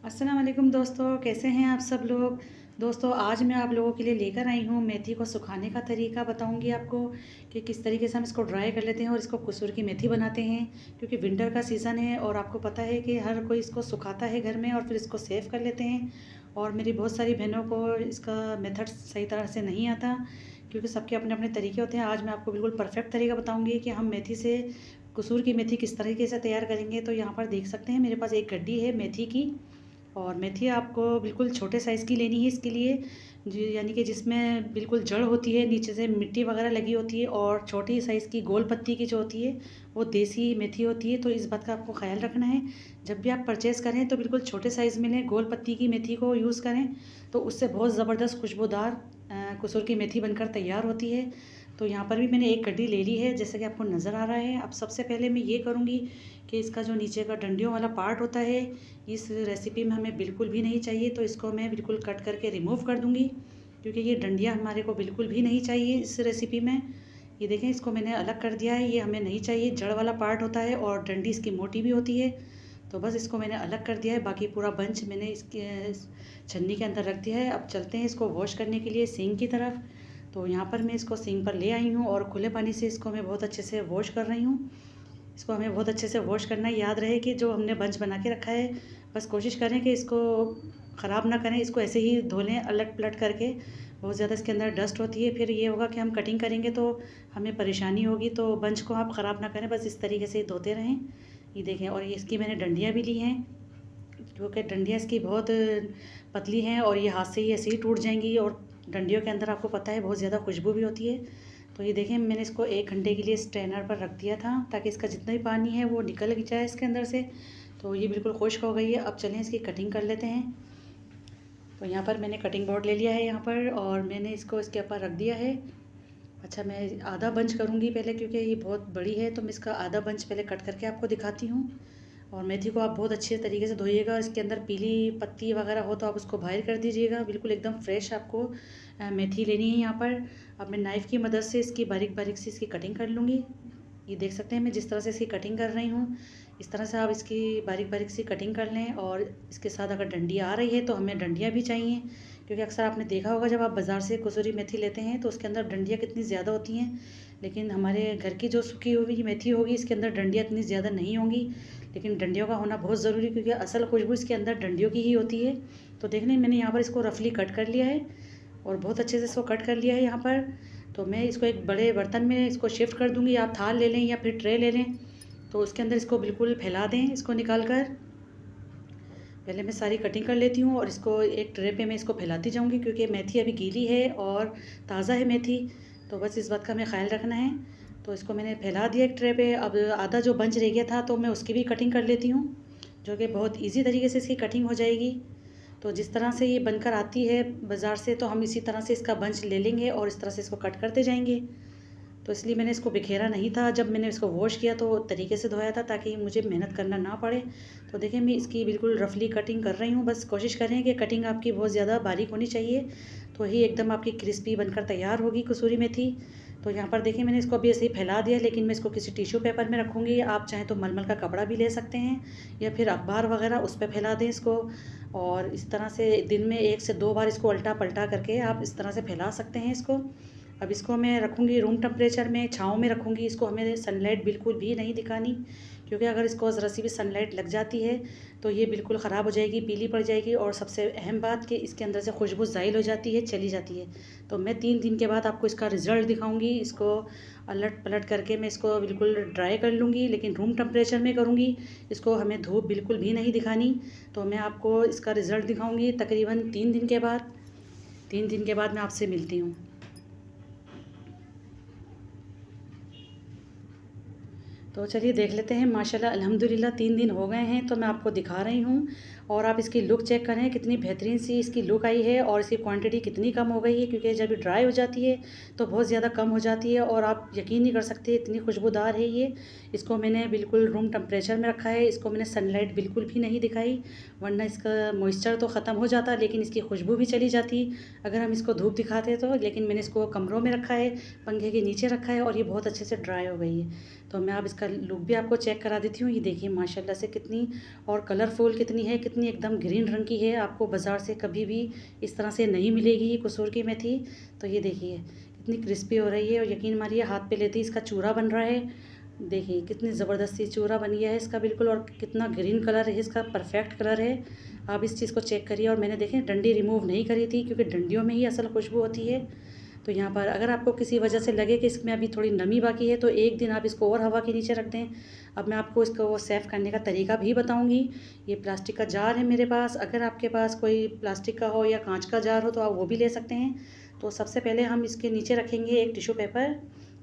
अस्सलाम वालेकुम दोस्तों, कैसे हैं आप सब लोग। दोस्तों आज मैं आप लोगों के लिए लेकर आई हूँ मेथी को सुखाने का तरीका बताऊँगी आपको कि किस तरीके से हम इसको ड्राई कर लेते हैं और इसको कसूर की मेथी बनाते हैं। क्योंकि विंटर का सीज़न है और आपको पता है कि हर कोई इसको सुखाता है घर में और फिर इसको सेव कर लेते हैं। और मेरी बहुत सारी बहनों को इसका मेथड सही तरह से नहीं आता, क्योंकि सबके अपने अपने तरीके होते हैं। आज मैं आपको बिल्कुल परफेक्ट तरीका बताऊँगी कि हम मेथी से कसूर की मेथी किस तरीके से तैयार करेंगे। तो यहाँ पर देख सकते हैं मेरे पास एक गड्डी है मेथी की, और मेथी आपको बिल्कुल छोटे साइज़ की लेनी है इसके लिए, जी यानी कि जिसमें बिल्कुल जड़ होती है, नीचे से मिट्टी वगैरह लगी होती है, और छोटी साइज़ की गोल पत्ती की जो होती है वो देसी मेथी होती है। तो इस बात का आपको ख्याल रखना है, जब भी आप परचेज़ करें तो बिल्कुल छोटे साइज़ में लें, गोल पत्ती की मेथी को यूज़ करें। तो उससे बहुत ज़बरदस्त खुशबूदार कसूर की मेथी बनकर तैयार होती है। तो यहाँ पर भी मैंने एक गड्डी ले ली है, जैसे कि आपको नज़र आ रहा है। अब सबसे पहले मैं ये करूँगी कि इसका जो नीचे का डंडियों वाला पार्ट होता है, इस रेसिपी में हमें बिल्कुल भी नहीं चाहिए। तो इसको मैं बिल्कुल कट करके रिमूव कर दूँगी, क्योंकि ये डंडियाँ हमारे को बिल्कुल भी नहीं चाहिए इस रेसिपी में। ये देखें, इसको मैंने अलग कर दिया है, ये हमें नहीं चाहिए। जड़ वाला पार्ट होता है और डंडी इसकी मोटी भी होती है। तो बस इसको मैंने अलग कर दिया है, बाकी पूरा बंच मैंने इसके छन्नी के अंदर रख दिया है। अब चलते हैं इसको वॉश करने के लिए सिंक की तरफ। तो यहाँ पर मैं इसको सिंक पर ले आई हूँ और खुले पानी से इसको मैं बहुत अच्छे से वॉश कर रही हूँ। इसको हमें बहुत अच्छे से वॉश करना है। याद रहे कि जो हमने बंच बना के रखा है, बस कोशिश करें कि इसको ख़राब ना करें, इसको ऐसे ही धो लें अलट पलट करके। बहुत ज़्यादा इसके अंदर डस्ट होती है, फिर ये होगा कि हम कटिंग करेंगे तो हमें परेशानी होगी। तो बंच को आप ख़राब ना करें, बस इस तरीके से धोते रहें। ये देखें, और ये इसकी मैंने डंडियाँ भी ली हैं, क्योंकि डंडियाँ इसकी बहुत पतली हैं और ये हाथ से ही ऐसे ही टूट जाएंगी। और डंडियों के अंदर आपको पता है बहुत ज़्यादा खुशबू भी होती है। तो ये देखें, मैंने इसको 1 घंटे के लिए स्ट्रेनर पर रख दिया था, ताकि इसका जितना भी पानी है वो निकल जाए इसके अंदर से। तो ये बिल्कुल खुश्क हो गई है। अब चलें इसकी कटिंग कर लेते हैं। तो यहाँ पर मैंने कटिंग बोर्ड ले लिया है यहाँ पर, और मैंने इसको इसके ऊपर रख दिया है। अच्छा, मैं आधा बंच करूँगी पहले, क्योंकि ये बहुत बड़ी है। तो मैं इसका आधा बंच पहले कट करके आपको दिखाती हूँ। और मेथी को आप बहुत अच्छे तरीके से धोइएगा, इसके अंदर पीली पत्ती वगैरह हो तो आप उसको बाहर कर दीजिएगा। बिल्कुल एकदम फ्रेश आपको मेथी लेनी है यहाँ पर। अब मैं नाइफ़ की मदद से इसकी बारीक बारीक सी इसकी कटिंग कर लूँगी। ये देख सकते हैं मैं जिस तरह से इसकी कटिंग कर रही हूँ, इस तरह से आप इसकी बारीक बारीक सी कटिंग कर लें। और इसके साथ अगर डंडियाँ आ रही है तो हमें डंडियाँ भी चाहिए, क्योंकि अक्सर आपने देखा होगा जब आप बाज़ार से कसूरी मेथी लेते हैं तो उसके अंदर डंडियाँ कितनी ज़्यादा होती हैं, लेकिन हमारे घर की जो सूखी हुई मेथी होगी इसके अंदर डंडियाँ इतनी ज़्यादा नहीं होंगी। लेकिन डंडियों का होना बहुत ज़रूरी है, क्योंकि असल खुशबू इसके अंदर डंडियों की ही होती है। तो देखने मैंने यहाँ पर इसको रफली कट कर लिया है, और बहुत अच्छे से इसको कट कर लिया है यहाँ पर। तो मैं इसको एक बड़े बर्तन में इसको शिफ्ट कर दूँगी। आप थाल ले लें या फिर ट्रे ले लें, तो उसके अंदर इसको बिल्कुल फैला दें। इसको निकाल कर पहले मैं सारी कटिंग कर लेती हूँ, और इसको एक ट्रे पे मैं इसको फैलाती जाऊँगी, क्योंकि मेथी अभी गीली है और ताज़ा है मेथी। तो बस इस बात का हमें ख्याल रखना है। तो इसको मैंने फैला दिया एक ट्रे पे। अब आधा जो बंच रह गया था तो मैं उसकी भी कटिंग कर लेती हूँ, जो कि बहुत ईज़ी तरीके से इसकी कटिंग हो जाएगी। तो जिस तरह से ये बनकर आती है बाज़ार से, तो हम इसी तरह से इसका बंच ले लेंगे और इस तरह से इसको कट करते जाएंगे। तो इसलिए मैंने इसको बिखेरा नहीं था, जब मैंने इसको वॉश किया तो तरीके से धोया था, ताकि मुझे मेहनत करना ना पड़े। तो देखिए, मैं इसकी बिल्कुल रफली कटिंग कर रही हूँ। बस कोशिश करें कि कटिंग आपकी बहुत ज़्यादा बारीक होनी चाहिए, तो ही एकदम आपकी क्रिस्पी बनकर तैयार होगी कसूरी मेथी। तो यहाँ पर देखिए, मैंने इसको अभी ऐसे ही फैला दिया, लेकिन मैं इसको किसी टिश्यू पेपर में रखूँगी। आप चाहें तो मलमल का कपड़ा भी ले सकते हैं, या फिर अखबार वगैरह उस पर फैला दें इसको। और इस तरह से दिन में 1 से 2 बार इसको उल्टा पलटा करके आप इस तरह से फैला सकते हैं इसको। अब इसको मैं रखूँगी रूम टेम्परेचर में, छाँव में रखूँगी। इसको हमें सनलाइट बिल्कुल भी नहीं दिखानी, क्योंकि अगर इसको ज़रा सी भी सनलाइट लग जाती है तो ये बिल्कुल ख़राब हो जाएगी, पीली पड़ जाएगी। और सबसे अहम बात कि इसके अंदर से खुशबू ज़ाइल हो जाती है, चली जाती है। तो मैं 3 दिन के बाद आपको इसका रिज़ल्ट दिखाऊँगी। इसको अलट पलट करके मैं इसको बिल्कुल ड्राई कर लूँगी, लेकिन रूम टेम्परेचर में करूँगी। इसको हमें धूप बिल्कुल भी नहीं दिखानी। तो मैं आपको इसका रिज़ल्ट दिखाऊँगी तकरीबन 3 दिन के बाद। 3 दिन के बाद मैं आपसे मिलती हूँ। तो चलिए देख लेते हैं। माशाल्लाह अल्हम्दुलिल्लाह 3 दिन हो गए हैं, तो मैं आपको दिखा रही हूँ। और आप इसकी लुक चेक करें, कितनी बेहतरीन सी इसकी लुक आई है, और इसकी क्वांटिटी कितनी कम हो गई है, क्योंकि जब ये ड्राई हो जाती है तो बहुत ज़्यादा कम हो जाती है। और आप यकीन नहीं कर सकते इतनी खुशबूदार है ये। इसको मैंने बिल्कुल रूम टेम्परेचर में रखा है, इसको मैंने सनलाइट बिल्कुल भी नहीं दिखाई, वरना इसका मॉइस्चर तो ख़त्म हो जाता, लेकिन इसकी खुशबू भी चली जाती अगर हम इसको धूप दिखाते तो। लेकिन मैंने इसको कमरों में रखा है, पंखे के नीचे रखा है, और ये बहुत अच्छे से ड्राई हो गई है। तो मैं अब इसका लुक भी आपको चेक करा देती हूँ। ये देखिए माशाल्लाह से कितनी और कलरफुल कितनी है, कितनी एकदम ग्रीन रंग की है। आपको बाज़ार से कभी भी इस तरह से नहीं मिलेगी ये कसूर की मेथी। तो ये देखिए कितनी क्रिस्पी हो रही है और यकीन मानिए हाथ पे लेते ही इसका चूरा बन रहा है। देखिए कितनी ज़बरदस्ती चूरा बन गया है इसका बिल्कुल, और कितना ग्रीन कलर है इसका, परफेक्ट कलर है। आप इस चीज़ को चेक करिए। और मैंने देखें डंडी रिमूव नहीं करी थी क्योंकि डंडियों में ही असल खुशबू होती है। तो यहाँ पर अगर आपको किसी वजह से लगे कि इसमें अभी थोड़ी नमी बाकी है तो एक दिन आप इसको और हवा के नीचे रख दें। अब मैं आपको इसको सेव करने का तरीका भी बताऊँगी। ये प्लास्टिक का जार है मेरे पास, अगर आपके पास कोई प्लास्टिक का हो या कांच का जार हो तो आप वो भी ले सकते हैं। तो सबसे पहले हम इसके नीचे रखेंगे एक टिश्यू पेपर।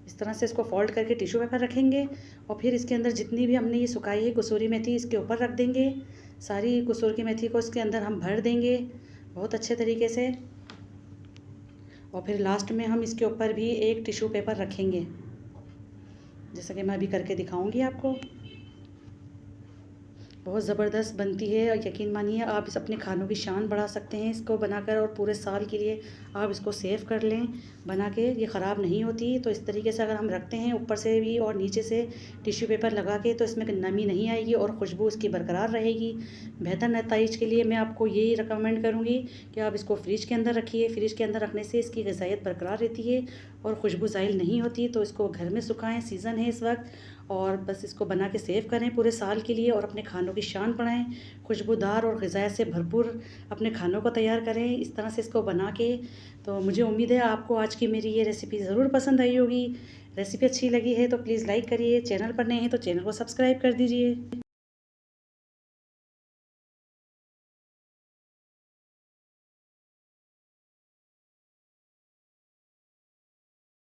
इस तरह से इसको फोल्ड करके टिश्यू पेपर रखेंगे और फिर इसके अंदर जितनी भी हमने ये सुखाई है कसूरी मेथी इसके ऊपर रख देंगे। सारी कसूर की मेथी को इसके अंदर हम भर देंगे बहुत अच्छे तरीके से। और फिर लास्ट में हम इसके ऊपर भी एक टिश्यू पेपर रखेंगे, जैसा कि मैं अभी करके दिखाऊंगी आपको। बहुत ज़बरदस्त बनती है और यकीन मानिए आप इस अपने खानों की शान बढ़ा सकते हैं इसको बनाकर, और पूरे साल के लिए आप इसको सेव कर लें बना के। ये ख़राब नहीं होती। तो इस तरीके से अगर हम रखते हैं ऊपर से भी और नीचे से टिश्यू पेपर लगा के तो इसमें नमी नहीं आएगी और खुशबू इसकी बरकरार रहेगी। बेहतर नताइज के लिए मैं आपको यही रिकमेंड करूँगी कि आप इसको फ्रिज के अंदर रखिए। फ्रिज के अंदर रखने से इसकी ग़िज़ाइयत बरकरार रहती है और खुशबू ज़ाइल नहीं होती। तो इसको घर में सुखाएँ, सीज़न है इस वक्त, और बस इसको बना के सेव करें पूरे साल के लिए और अपने खानों की शान बढ़ाएं। खुशबूदार और ग़िज़ायत से भरपूर अपने खानों को तैयार करें इस तरह से इसको बना के। तो मुझे उम्मीद है आपको आज की मेरी ये रेसिपी ज़रूर पसंद आई होगी। रेसिपी अच्छी लगी है तो प्लीज़ लाइक करिए, चैनल पर नए हैं तो चैनल को सब्सक्राइब कर दीजिए।